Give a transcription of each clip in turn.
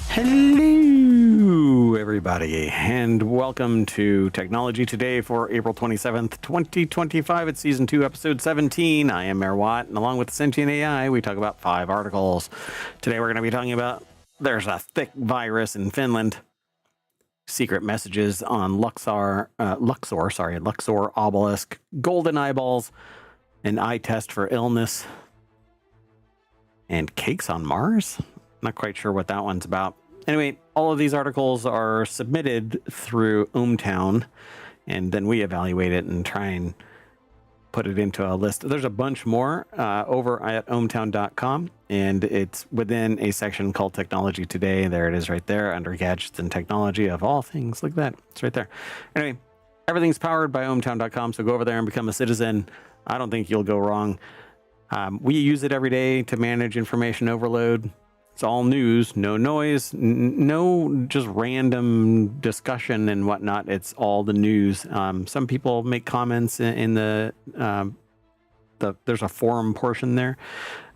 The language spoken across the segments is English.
Hello, everybody, and welcome to Technology Today for April 27th, 2025. It's Season 2, Episode 17. I am Mayor Watt, and along with Sentient AI, we talk about 5 articles. Today we're going to be talking about there's a Thicc virus in Finland, secret messages on Luxor, Obelisk, golden eyeballs, an eye test for illness, and cakes on Mars? Not quite sure what that one's about. Anyway, all of these articles are submitted through ohmTown, and then we evaluate it and try and put it into a list. There's a bunch more over at ohmTown.com, and it's within a section called Technology Today. There it is right there under Gadgets and Technology of all things. Look at that. It's right there. Anyway, everything's powered by ohmTown.com, so go over there and become a citizen. I don't think you'll go wrong. We use it every day to manage information overload. It's all news, no noise, no just random discussion and whatnot. It's all the news. Some people make comments in the there's a forum portion there,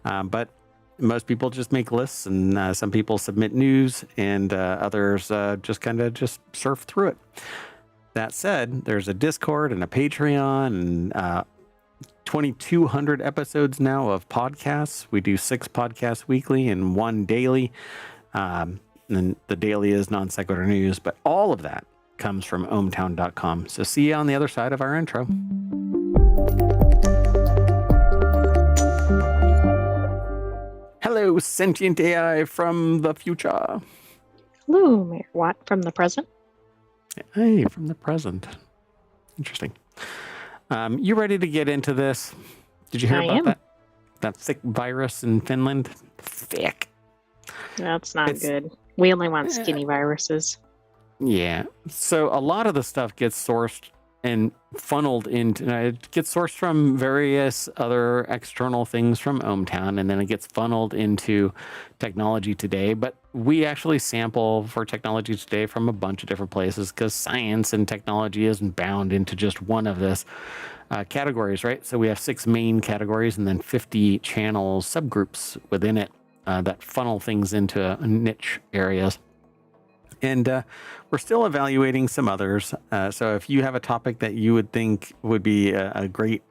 but most people just make lists, and some people submit news, and others just kind of just surf through it. That said, there's a Discord and a Patreon, and 2,200 episodes now of podcasts. We do 6 podcasts weekly and 1 daily. And the daily is non sequitur news, but all of that comes from ohmTown.com. So see you on the other side of our intro. Hello, sentient AI from the future. Hello, Mayor Watt from the present. Hey, from the present. Interesting. You ready to get into this? Did you hear about that Thicc virus in Finland? Thicc. That's not good. We only want skinny viruses. Yeah. So a lot of the stuff gets sourced and funneled into, it gets sourced from various other external things from ohmTown, and then it gets funneled into Technology Today. But we actually sample for Technology Today from a bunch of different places, because science and technology isn't bound into just one of this categories, right? So we have 6 main categories and then 50 channel subgroups within it that funnel things into niche areas. And we're still evaluating some others. So if you have a topic that you would think would be a great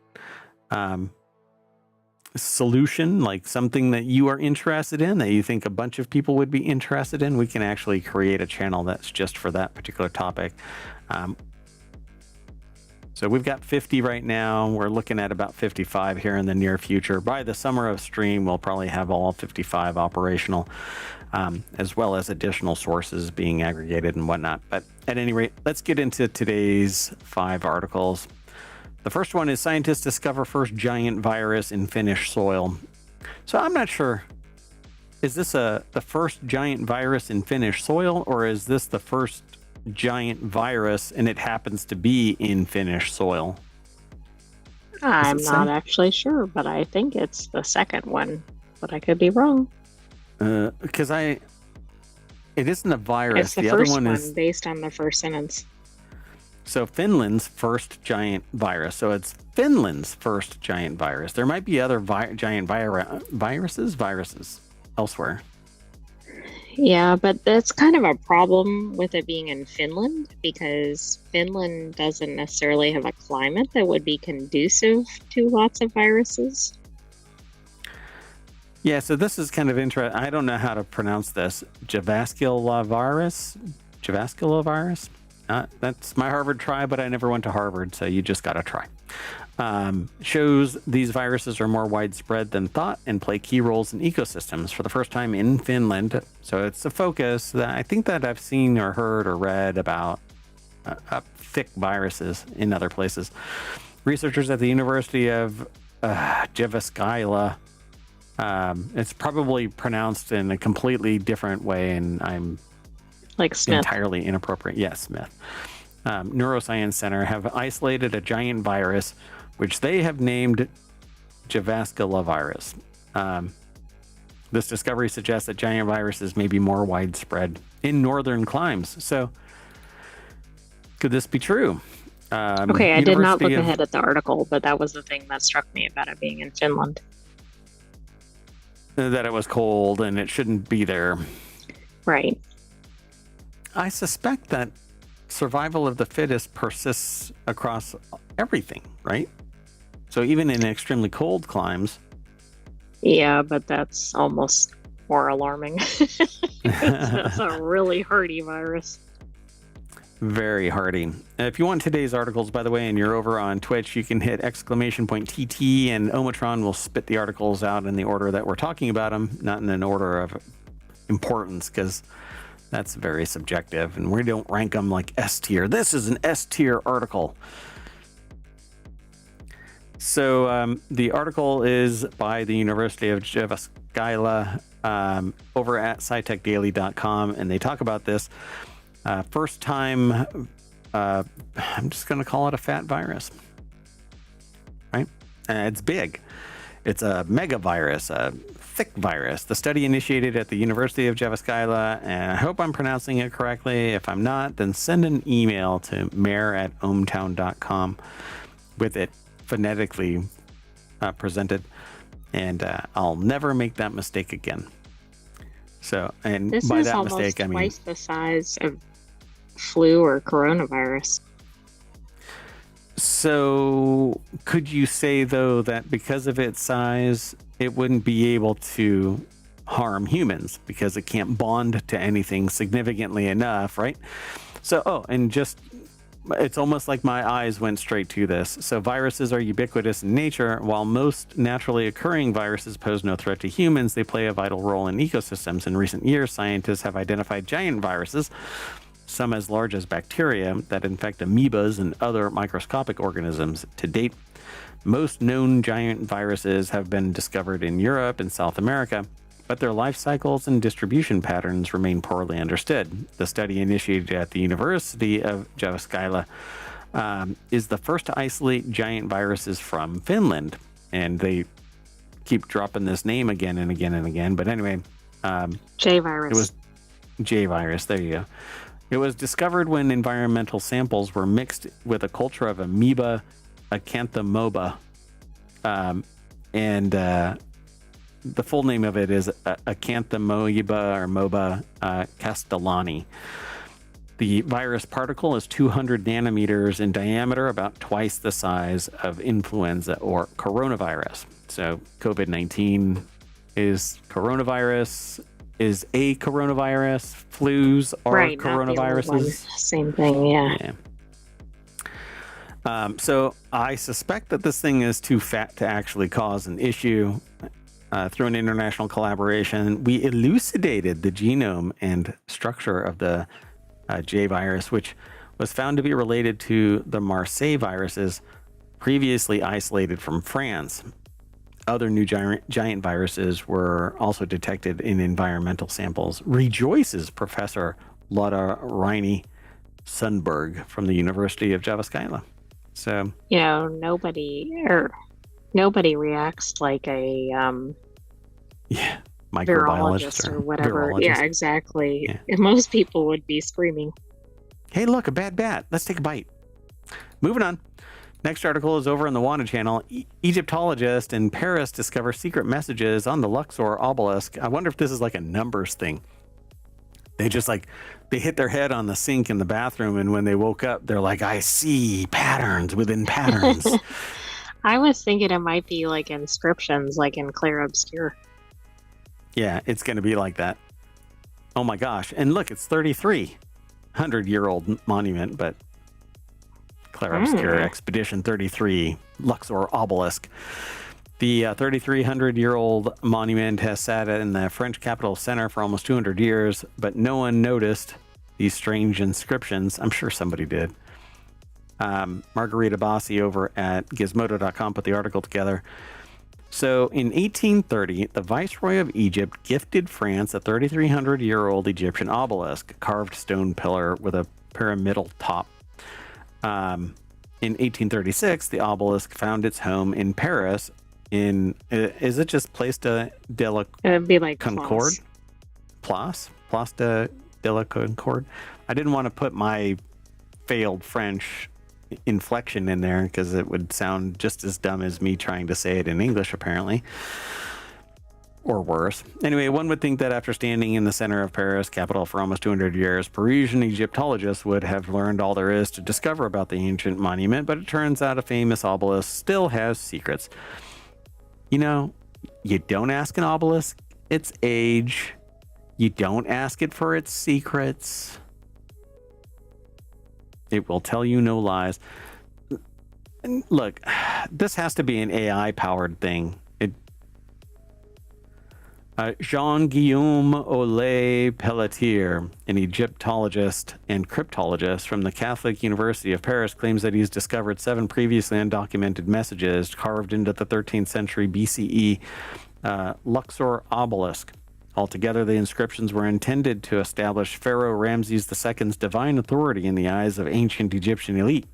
solution, like something that you are interested in, that you think a bunch of people would be interested in, we can actually create a channel that's just for that particular topic. So we've got 50 right now. We're looking at about 55 here in the near future. By the summer of stream, we'll probably have all 55 operational, as well as additional sources being aggregated and whatnot. But at any rate, let's get into today's 5 articles. The first one is scientists discover first giant virus in Finnish soil. So I'm not sure, is this the first giant virus in Finnish soil, or is this the first giant virus and it happens to be in Finnish soil? I'm not actually sure, but I think it's the second one, but I could be wrong. Because it isn't a virus. It's the other first one is based on the first sentence. So Finland's first giant virus. So it's Finland's first giant virus. There might be other giant viruses elsewhere. Yeah, but that's kind of a problem with it being in Finland, because Finland doesn't necessarily have a climate that would be conducive to lots of viruses. Yeah, so this is kind of interesting. I don't know how to pronounce this. Javasculovirus? That's my Harvard try, but I never went to Harvard, so you just got to try. Shows these viruses are more widespread than thought and play key roles in ecosystems for the first time in Finland. So it's a focus that I think that I've seen or heard or read about Thicc viruses in other places. Researchers at the University of Jyväskylä, it's probably pronounced in a completely different way, and I'm like Smith. Entirely inappropriate. Yes, Smith. Neuroscience Center have isolated a giant virus, which they have named Javasculovirus. This discovery suggests that giant viruses may be more widespread in northern climes. So, could this be true? Okay, I did not look ahead at the article, but that was the thing that struck me about it being in Finland. That it was cold and it shouldn't be there. Right. I suspect that survival of the fittest persists across everything, right? So even in extremely cold climes. Yeah, but that's almost more alarming. That's a really hardy virus. Very hardy. If you want today's articles, by the way, and you're over on Twitch, you can hit !TT and Omatron will spit the articles out in the order that we're talking about them, not in an order of importance, because that's very subjective, and we don't rank them like S tier. This is an S tier article. So the article is by the University of Jyväskylä over at scitechdaily.com, and they talk about this. First time, I'm just going to call it a fat virus, right? It's big. It's a mega virus, a Thicc virus. The study initiated at the University of Jyväskylä, and I hope I'm pronouncing it correctly. If I'm not, then send an email to mayor@ohmtown.com with it phonetically presented, and I'll never make that mistake again. So, and this by is that mistake, I mean twice the size of flu or coronavirus. So could you say, though, that because of its size, it wouldn't be able to harm humans because it can't bond to anything significantly enough, right? So, and just, it's almost like my eyes went straight to this. So viruses are ubiquitous in nature. While most naturally occurring viruses pose no threat to humans, they play a vital role in ecosystems. In recent years, scientists have identified giant viruses, some as large as bacteria, that infect amoebas and other microscopic organisms. To date, most known giant viruses have been discovered in Europe and South America, but their life cycles and distribution patterns remain poorly understood. The study initiated at the University of Jyväskylä is the first to isolate giant viruses from Finland, and they keep dropping this name again and again and again. But anyway, J virus. It was J virus. There you go. It was discovered when environmental samples were mixed with a culture of amoeba acanthamoeba, and the full name of it is acanthamoeba or moba castellani. The virus particle is 200 nanometers in diameter, about twice the size of influenza or coronavirus. So COVID-19 is coronavirus, is a coronavirus. Flus are right, coronaviruses. Same thing, yeah. So I suspect that this thing is too fat to actually cause an issue. Through an international collaboration, we elucidated the genome and structure of the J virus, which was found to be related to the Marseille viruses previously isolated from France. Other new giant viruses were also detected in environmental samples, rejoices Professor Lotta Reini Sundberg from the University of Jyväskylä. So, nobody reacts like a microbiologist or whatever. virologist. Yeah, exactly. Yeah. Most people would be screaming. Hey, look, a bad bat. Let's take a bite. Moving on. Next article is over on the Wanted channel. Egyptologists in Paris discover secret messages on the Luxor Obelisk. I wonder if this is like a numbers thing. They just they hit their head on the sink in the bathroom, and when they woke up, they're like, I see patterns within patterns. I was thinking it might be like inscriptions, like in Clair Obscur. Yeah, it's going to be like that. Oh my gosh. And look, it's 3,300-year-old monument, but Clair Obscur Expedition 33, Luxor Obelisk. The 3,300-year-old monument has sat in the French capital center for almost 200 years, but no one noticed these strange inscriptions. I'm sure somebody did. Margarita Bossi over at Gizmodo.com put the article together. So in 1830, the Viceroy of Egypt gifted France a 3,300-year-old Egyptian obelisk, carved stone pillar with a pyramidal top. In 1836, the obelisk found its home in Paris. Is it just Place de la It'd be like Concorde? Place de la Concorde. I didn't want to put my failed French inflection in there because it would sound just as dumb as me trying to say it in English, apparently. or worse. Anyway, one would think that after standing in the center of Paris, capital for almost 200 years, Parisian Egyptologists would have learned all there is to discover about the ancient monument, but it turns out a famous obelisk still has secrets. You know, you don't ask an obelisk its age. You don't ask it for its secrets. It will tell you no lies. And look, this has to be an AI-powered thing. Jean-Guillaume Olay Pelletier, an Egyptologist and cryptologist from the Catholic University of Paris, claims that he's discovered 7 previously undocumented messages carved into the 13th century BCE Luxor obelisk. Altogether, the inscriptions were intended to establish Pharaoh Ramses II's divine authority in the eyes of ancient Egyptian elite.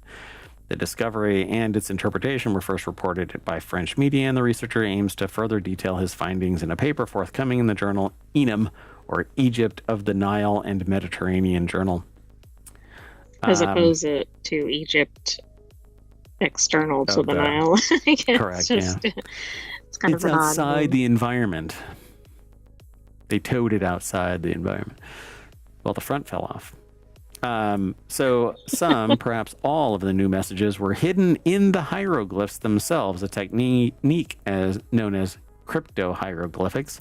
The discovery and its interpretation were first reported by French media, and the researcher aims to further detail his findings in a paper forthcoming in the journal ENAM, or Egypt of the Nile and Mediterranean Journal. As opposed to Egypt external to the Nile. I guess. Correct, it's kind it's of outside the environment. They towed it outside the environment. Well, the front fell off. So some, perhaps all of the new messages were hidden in the hieroglyphs themselves, a technique known as crypto-hieroglyphics,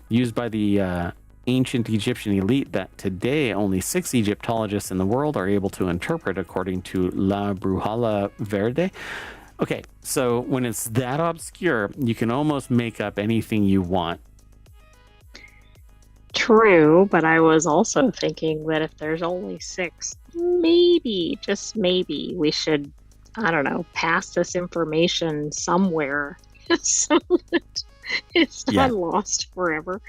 used by the ancient Egyptian elite that today only 6 Egyptologists in the world are able to interpret, according to La Bruhala Verde. Okay, so when it's that obscure, you can almost make up anything you want. True, but I was also thinking that if there's only 6, maybe, just maybe, we should, I don't know, pass this information somewhere so that it's not lost forever.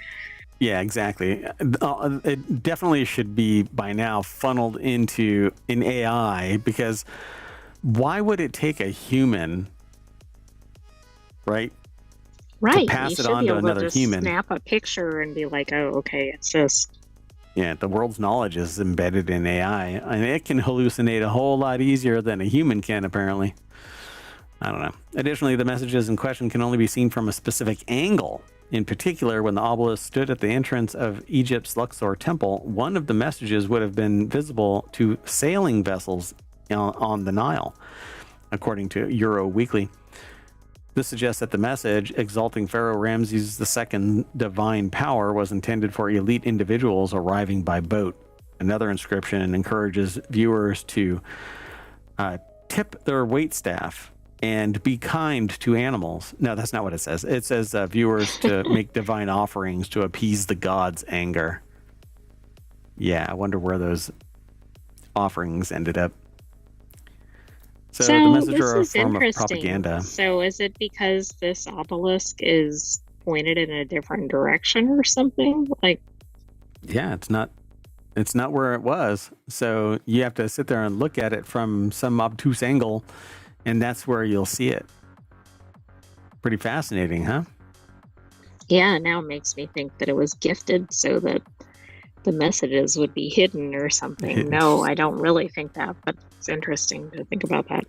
Yeah, exactly. It definitely should be by now funneled into an AI, because why would it take a human, right? Right. To pass it on to another human. Snap a picture and be like, oh, okay, it's this. Yeah, the world's knowledge is embedded in AI, and it can hallucinate a whole lot easier than a human can, apparently. I don't know. Additionally, the messages in question can only be seen from a specific angle. In particular, when the obelisk stood at the entrance of Egypt's Luxor temple, one of the messages would have been visible to sailing vessels on the Nile, according to Euro Weekly. This suggests that the message exalting Pharaoh Ramses II's divine power was intended for elite individuals arriving by boat. Another inscription encourages viewers to tip their waitstaff and be kind to animals. No, that's not what it says. It says viewers to make divine offerings to appease the gods' anger. Yeah, I wonder where those offerings ended up. So the messages are a form of propaganda. So is it because this obelisk is pointed in a different direction or something? Like, yeah, it's not where it was. So you have to sit there and look at it from some obtuse angle, and that's where you'll see it. Pretty fascinating, huh? Yeah, now it makes me think that it was gifted so that the messages would be hidden or something. No, I don't really think that, but it's interesting to think about that.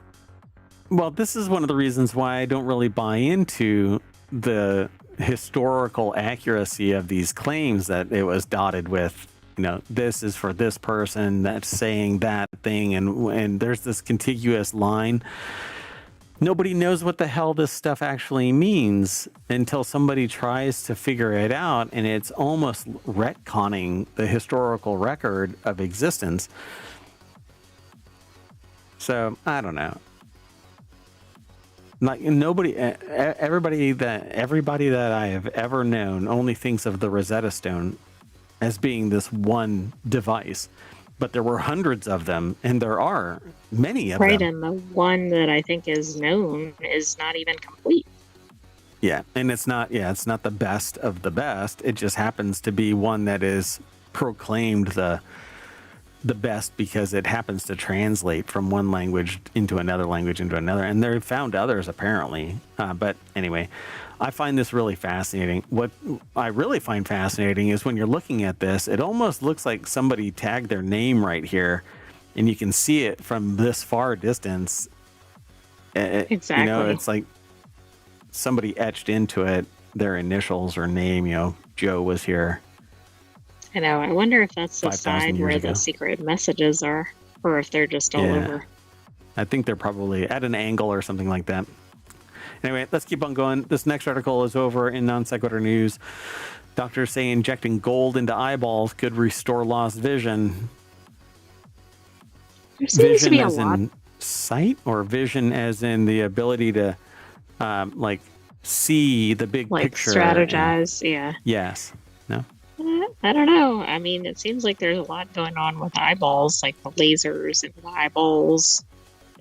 Well, this is one of the reasons why I don't really buy into the historical accuracy of these claims that it was dotted with, you know, this is for this person that's saying that thing, and there's this contiguous line. Nobody knows what the hell this stuff actually means until somebody tries to figure it out, and it's almost retconning the historical record of existence. So I don't know. Like everybody that I have ever known only thinks of the Rosetta Stone as being this one device. But there were hundreds of them, and there are many of them. Right, and the one that I think is known is not even complete. Yeah, and it's not the best of the best. It just happens to be one that is proclaimed the best because it happens to translate from one language into another, and they've found others apparently. But anyway, I find this really fascinating. What I really find fascinating is when you're looking at this, it almost looks like somebody tagged their name right here, and you can see it from this far distance. Exactly. You know, it's like somebody etched into it their initials or name. Joe was here. I know. I wonder if that's the 5,000 side years where ago. the secret messages are, or if they're just all over. I think they're probably at an angle or something like that. Anyway, let's keep on going. This next article is over in Non Sequitur News. Doctors say injecting gold into eyeballs could restore lost vision. There seems to be a as lot. In sight, or vision as in the ability to see the big picture. Strategize, yeah. Yes. No? I don't know. I mean, it seems like there's a lot going on with eyeballs, like the lasers into the eyeballs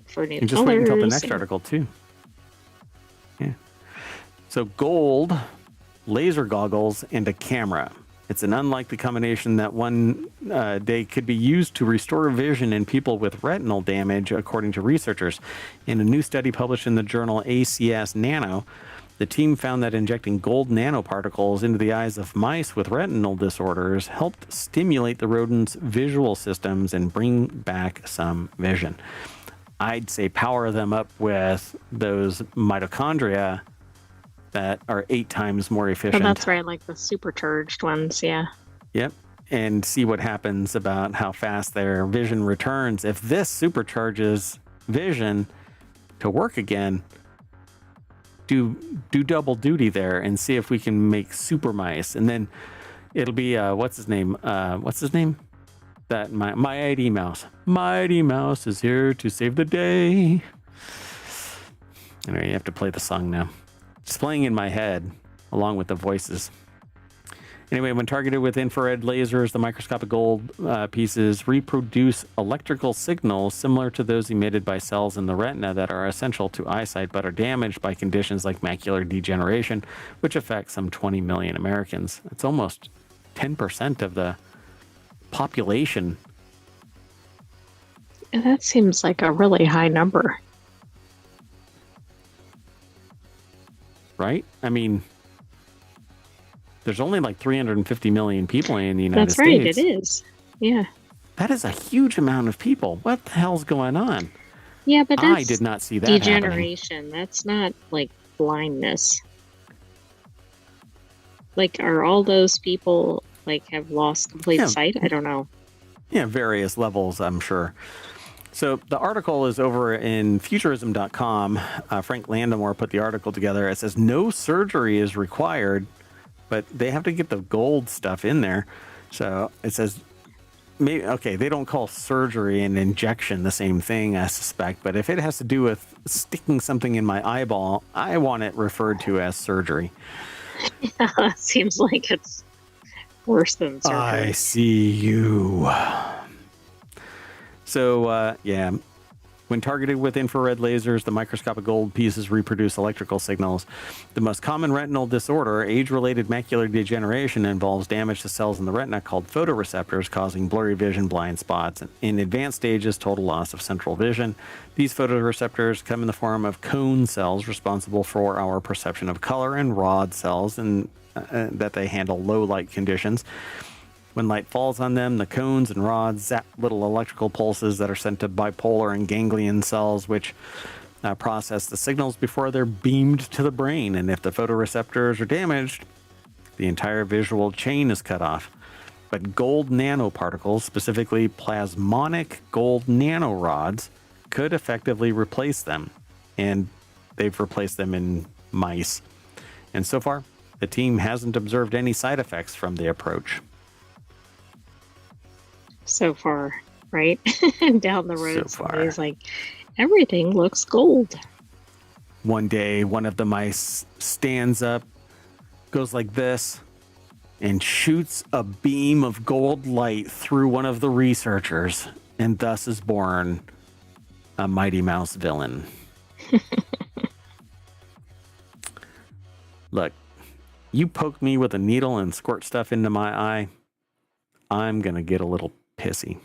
for new colors. Just wait until the next article, too. Yeah. So gold, laser goggles, and a camera. It's an unlikely combination that one day could be used to restore vision in people with retinal damage, according to researchers. In a new study published in the journal ACS Nano, the team found that injecting gold nanoparticles into the eyes of mice with retinal disorders helped stimulate the rodents' visual systems and bring back some vision. I'd say power them up with those mitochondria that are 8 times more efficient. Oh, that's right, like the supercharged ones, yeah. Yep, and see what happens about how fast their vision returns. If this supercharges vision to work again, do double duty there and see if we can make super mice. And then it'll be, what's his name? That Mighty Mouse. Mighty Mouse is here to save the day. Anyway, you have to play the song now. It's playing in my head along with the voices. Anyway, when targeted with infrared lasers, the microscopic gold pieces reproduce electrical signals similar to those emitted by cells in the retina that are essential to eyesight but are damaged by conditions like macular degeneration, which affects some 20 million Americans. It's almost 10% of the population. And that seems like a really high number. Right? I mean, there's only like 350 million people in the United States. That's right, it is. Yeah. That is a huge amount of people. What the hell's going on? Yeah, but that's I did not see that degeneration. Happening. That's not like blindness. Like, are all those people like have lost complete sight? I don't know. Yeah, various levels, I'm sure. So the article is over in futurism.com. Frank Landemore put the article together. It says no surgery is required, but they have to get the gold stuff in there. So it says, maybe, okay, they don't call surgery and injection the same thing, I suspect. But if it has to do with sticking something in my eyeball, I want it referred to as surgery. Yeah, that seems like it's worse than surgery. I see you. So, yeah, when targeted with infrared lasers, the microscopic gold pieces reproduce electrical signals. The most common retinal disorder, age-related macular degeneration, involves damage to cells in the retina called photoreceptors, causing blurry vision, blind spots, and in advanced stages, total loss of central vision. These photoreceptors come in the form of cone cells responsible for our perception of color, and rod cells and that they handle low light conditions. When light falls on them, the cones and rods zap little electrical pulses that are sent to bipolar and ganglion cells, which process the signals before they're beamed to the brain. And if the photoreceptors are damaged, the entire visual chain is cut off. But gold nanoparticles, specifically plasmonic gold nanorods, could effectively replace them. And they've replaced them in mice. And so far, the team hasn't observed any side effects from the approach. So far, right? Down the road, so far. Somebody's like, everything looks gold. One day, one of the mice stands up, goes like this, and shoots a beam of gold light through one of the researchers, and thus is born a Mighty Mouse villain. Look, you poke me with a needle and squirt stuff into my eye, I'm going to get a little pissy.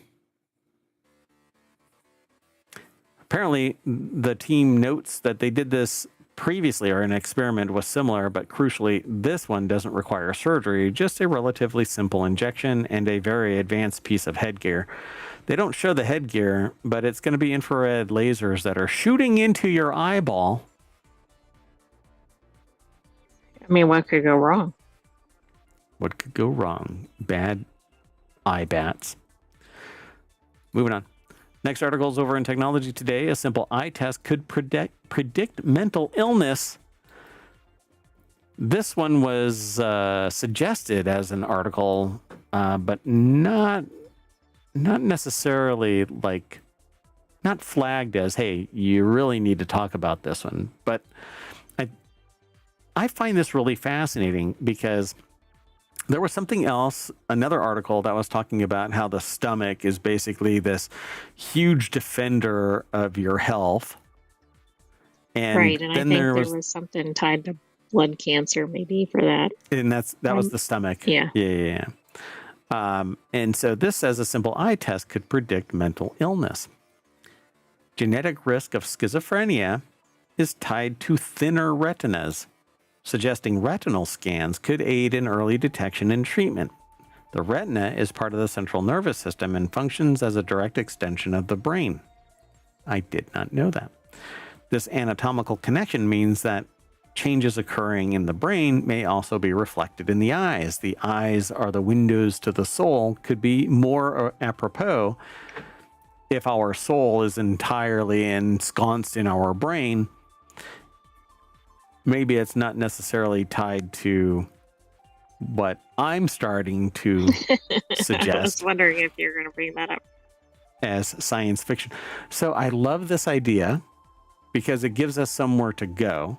Apparently, the team notes that they did this previously, or an experiment was similar, but crucially, this one doesn't require surgery, just a relatively simple injection and a very advanced piece of headgear. They don't show the headgear, but it's going to be infrared lasers that are shooting into your eyeball. I mean, what could go wrong? What could go wrong? Bad eye bats. Moving on. Next article is over in Technology Today. A simple eye test could predict mental illness. This one was suggested as an article, but not necessarily like, not flagged as, hey, you really need to talk about this one. But I find this really fascinating because there was something else, another article that was talking about how the stomach is basically this huge defender of your health. And right, and I then think there was something tied to blood cancer maybe for that. And that was the stomach. Yeah. Yeah. And so this says a simple eye test could predict mental illness. Genetic risk of schizophrenia is tied to thinner retinas, suggesting retinal scans could aid in early detection and treatment. The retina is part of the central nervous system and functions as a direct extension of the brain. I did not know that. This anatomical connection means that changes occurring in the brain may also be reflected in the eyes. The eyes are the windows to the soul. Could be more apropos if our soul is entirely ensconced in our brain. Maybe it's not necessarily tied to what I'm starting to suggest. I was wondering if you're going to bring that up as science fiction. So I love this idea because it gives us somewhere to go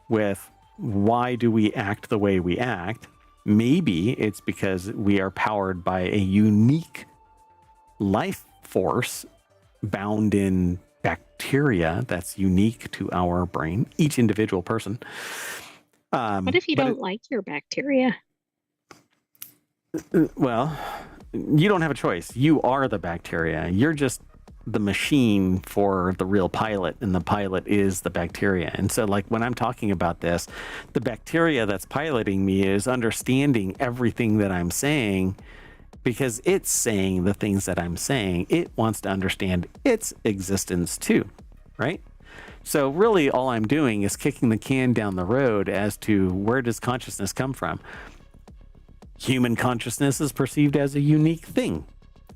with why do we act the way we act. Maybe it's because we are powered by a unique life force bound in bacteria that's unique to our brain, each individual person. What if you don't like your bacteria? Well, you don't have a choice. You are the bacteria. You're just the machine for the real pilot, and the pilot is the bacteria. And so, like, when I'm talking about this, the bacteria that's piloting me is understanding everything that I'm saying because it's saying the things that I'm saying. It wants to understand its existence too, right? So really all I'm doing is kicking the can down the road as to where does consciousness come from. Human consciousness is perceived as a unique thing.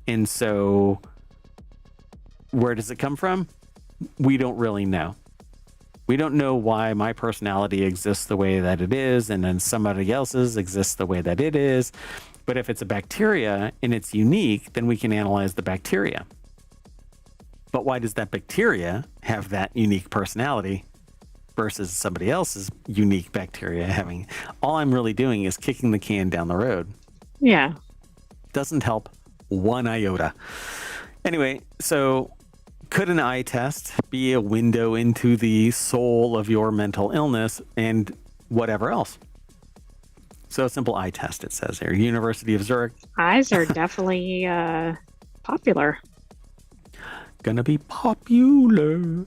And so where does it come from? We don't really know. We don't know why my personality exists the way that it is, and then somebody else's exists the way that it is. But if it's a bacteria and it's unique, then we can analyze the bacteria. But why does that bacteria have that unique personality versus somebody else's unique bacteria having? All I'm really doing is kicking the can down the road. Yeah. Doesn't help one iota. Anyway, so could an eye test be a window into the soul of your mental illness and whatever else? So a simple eye test, it says here. University of Zurich. Eyes are definitely popular. Gonna be popular.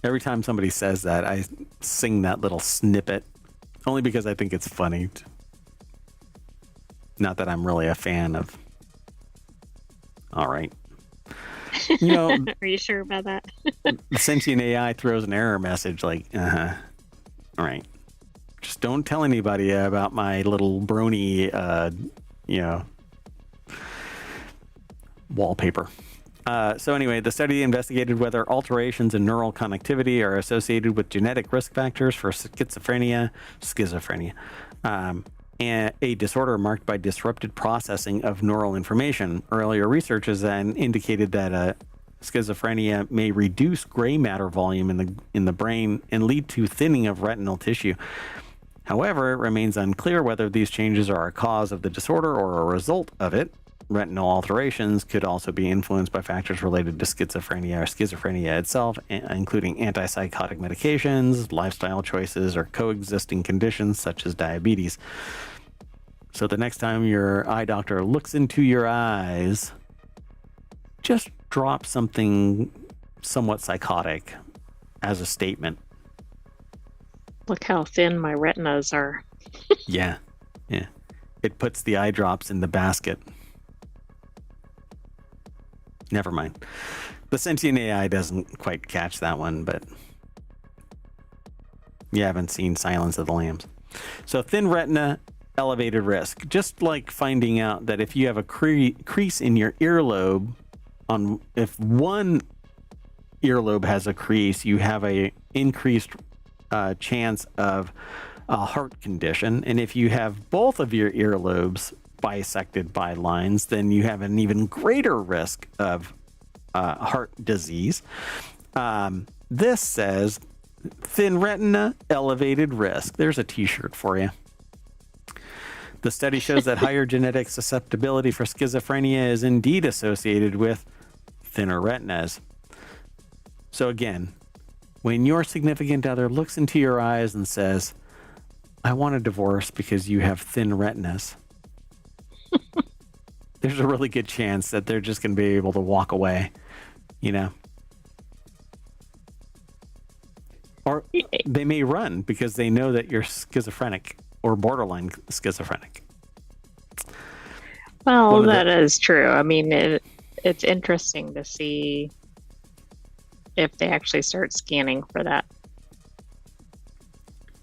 Every time somebody says that, I sing that little snippet, only because I think it's funny. Not that I'm really a fan of. All right. You know, are you sure about that? The sentient AI throws an error message like, all right. Just don't tell anybody about my little brony, wallpaper. So anyway, the study investigated whether alterations in neural connectivity are associated with genetic risk factors for schizophrenia, and a disorder marked by disrupted processing of neural information. Earlier research has then indicated that schizophrenia may reduce gray matter volume in the brain and lead to thinning of retinal tissue. However, it remains unclear whether these changes are a cause of the disorder or a result of it. Retinal alterations could also be influenced by factors related to schizophrenia or schizophrenia itself, including antipsychotic medications, lifestyle choices, or coexisting conditions such as diabetes. So the next time your eye doctor looks into your eyes, just drop something somewhat psychotic as a statement. Look how thin my retinas are. Yeah. It puts the eye drops in the basket. Never mind. The sentient AI doesn't quite catch that one, but you haven't seen Silence of the Lambs. So thin retina, elevated risk. Just like finding out that if you have a crease in your earlobe, if one earlobe has a crease, you have a increased chance of a heart condition. And if you have both of your earlobes bisected by lines, then you have an even greater risk of heart disease. This says thin retina, elevated risk. There's a t-shirt for you. The study shows that higher genetic susceptibility for schizophrenia is indeed associated with thinner retinas. So again, when your significant other looks into your eyes and says, I want a divorce because you have thin retinas, there's a really good chance that they're just going to be able to walk away, you know? Or they may run because they know that you're schizophrenic or borderline schizophrenic. Well, that is true. I mean, it's interesting to see if they actually start scanning for that.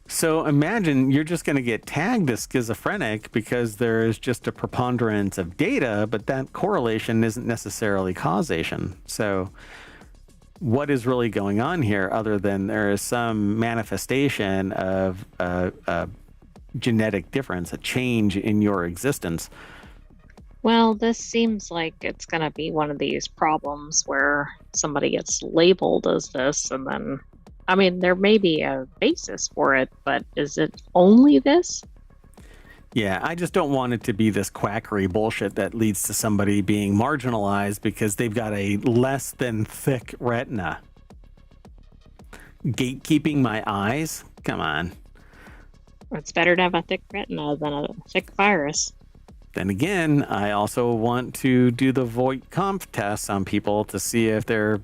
So imagine you're just going to get tagged as schizophrenic because there is just a preponderance of data, but that correlation isn't necessarily causation. So what is really going on here other than there is some manifestation of a genetic difference, a change in your existence? Well, this seems like it's going to be one of these problems where somebody gets labeled as this, and then, I mean, there may be a basis for it, but is it only this? Yeah, I just don't want it to be this quackery bullshit that leads to somebody being marginalized because they've got a less than thick retina. Gatekeeping my eyes? Come on. It's better to have a thick retina than a thick virus. Then again, I also want to do the Voight-Kampff tests on people to see if they're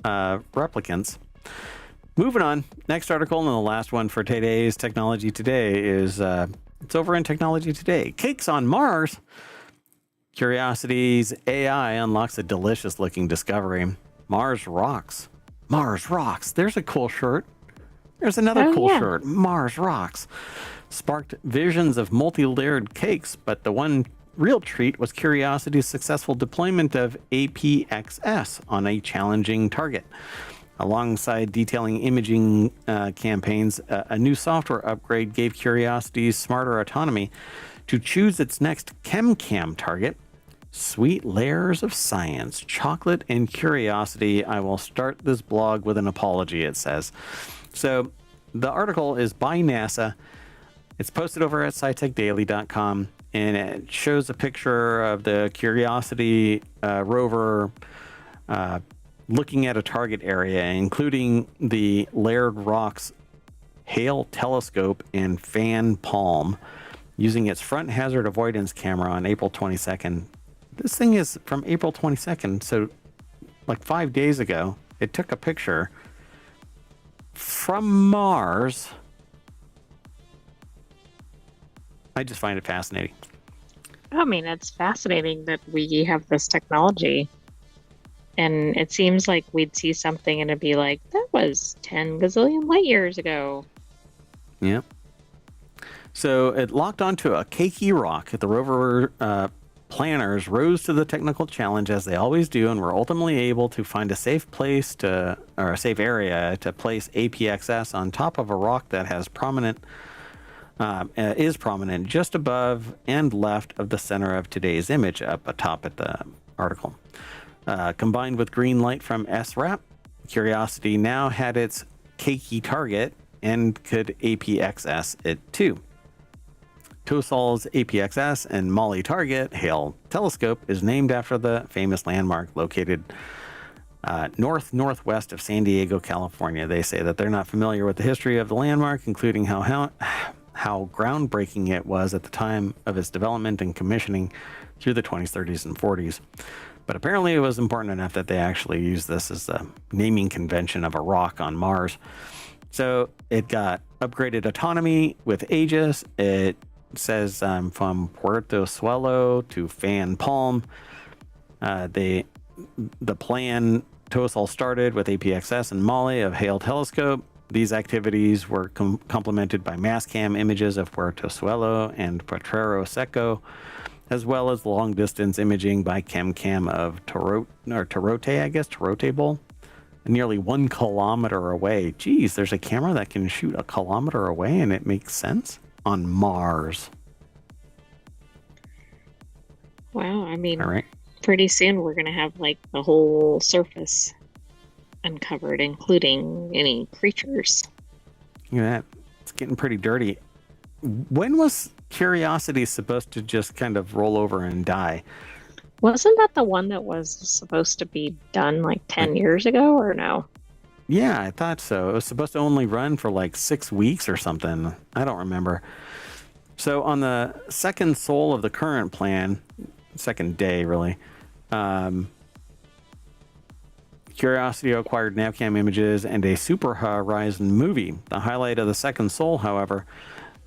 replicants. Moving on, next article and the last one for today's Technology Today is it's over in Technology Today. Cakes on Mars. Curiosity's AI unlocks a delicious-looking discovery. Mars rocks. Mars rocks. There's a cool shirt. There's another cool shirt. Mars rocks. Sparked visions of multi-layered cakes, but the one real treat was Curiosity's successful deployment of APXS on a challenging target. Alongside detailing imaging campaigns, a new software upgrade gave Curiosity smarter autonomy to choose its next ChemCam target. Sweet layers of science, chocolate and curiosity. I will start this blog with an apology, it says. So the article is by NASA. It's posted over at scitechdaily.com, and it shows a picture of the Curiosity rover looking at a target area, including the Layered Rocks Hale Telescope and Fan Palm, using its front hazard avoidance camera on April 22nd. This thing is from April 22nd, so like 5 days ago, it took a picture from Mars. I just find it fascinating. I mean, it's fascinating that we have this technology. And it seems like we'd see something and it'd be like, that was 10 gazillion light years ago. Yep. So it locked onto a cakey rock. The rover planners rose to the technical challenge as they always do, and were ultimately able to find a safe place or a safe area to place APXS on top of a rock that has is prominent just above and left of the center of today's image up atop at the article. Combined with green light from SRAP, Curiosity now had its cakey target and could APXS it too. TOSAL's APXS and MALI target, Hale Telescope, is named after the famous landmark located northwest of San Diego, California. They say that they're not familiar with the history of the landmark, including how groundbreaking it was at the time of its development and commissioning through the 20s, 30s, and 40s. But apparently it was important enough that they actually used this as the naming convention of a rock on Mars. So it got upgraded autonomy with Aegis. It says from Puerto Suelo to Fan Palm. The plan TOSAL started with APXS and MALI of Hale Telescope. These activities were complemented by mass cam images of Puerto Suelo and Potrero Seco, as well as long-distance imaging by ChemCam of Torote Bowl, nearly 1 kilometer away. Geez, there's a camera that can shoot a kilometer away, and it makes sense on Mars. Wow, I mean, All right. pretty soon we're going to have like the whole surface uncovered, including any creatures. Look at that. It's getting pretty dirty. When was Curiosity supposed to just kind of roll over and die? Wasn't that the one that was supposed to be done like 10 years ago, or no? Yeah, I thought so. It was supposed to only run for like 6 weeks or something. I don't remember. So on the second sol of the current plan, second day really, Curiosity acquired navcam images and a Super Horizon movie. The highlight of the second sol, however,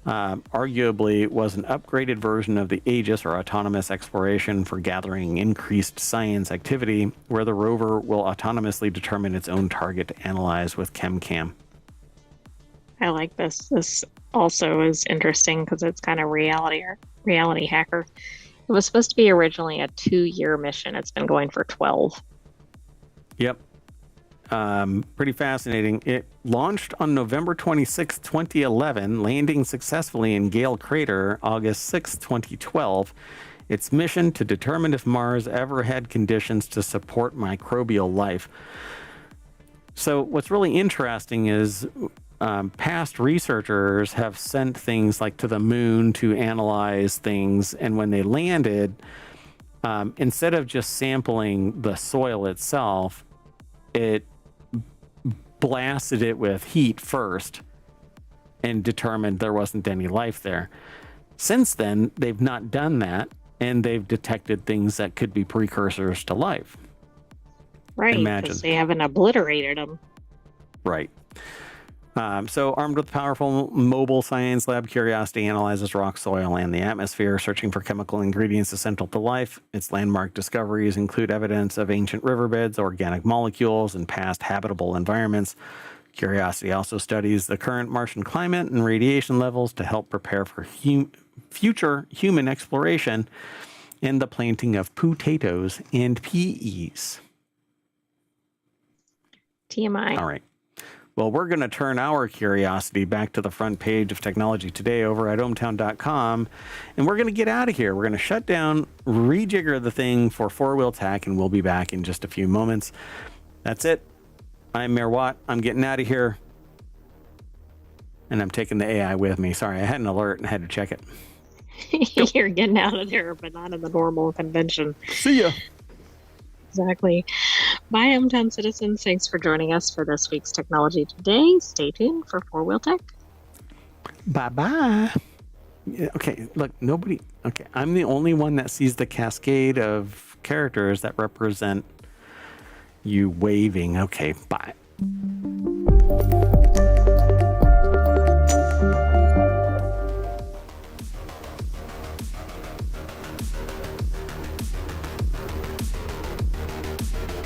arguably was an upgraded version of the Aegis, or autonomous exploration for gathering increased science activity, where the rover will autonomously determine its own target to analyze with ChemCam. I like this. This also is interesting because it's kind of reality hacker. It was supposed to be originally a 2-year mission. It's been going for 12. Yep. Pretty fascinating. It launched on November 26, 2011, landing successfully in Gale Crater August 6, 2012. Its mission to determine if Mars ever had conditions to support microbial life. So what's really interesting is past researchers have sent things like to the moon to analyze things, and when they landed, instead of just sampling the soil itself, it blasted it with heat first and determined there wasn't any life there. Since then, they've not done that, and they've detected things that could be precursors to life. Right, Imagine. because they haven't obliterated them. Right. So armed with powerful mobile science lab, Curiosity analyzes rock, soil, and the atmosphere, searching for chemical ingredients essential to life. Its landmark discoveries include evidence of ancient riverbeds, organic molecules, and past habitable environments. Curiosity also studies the current Martian climate and radiation levels to help prepare for future human exploration and the planting of potatoes and peas. TMI. All right. Well, we're going to turn our curiosity back to the front page of Technology Today over at ohmtown.com, and we're going to get out of here. We're going to shut down, rejigger the thing for FourWheeltech, and we'll be back in just a few moments. That's it. I'm Mayor Watt. I'm getting out of here, and I'm taking the AI with me. Sorry, I had an alert and had to check it. You're getting out of there, but not in the normal convention. See ya. Exactly. Bye, hometown citizens. Thanks for joining us for this week's Technology Today. Stay tuned for FourWheeltech. Bye-bye. Yeah, okay, look, nobody... Okay, I'm the only one that sees the cascade of characters that represent you waving. Okay, bye.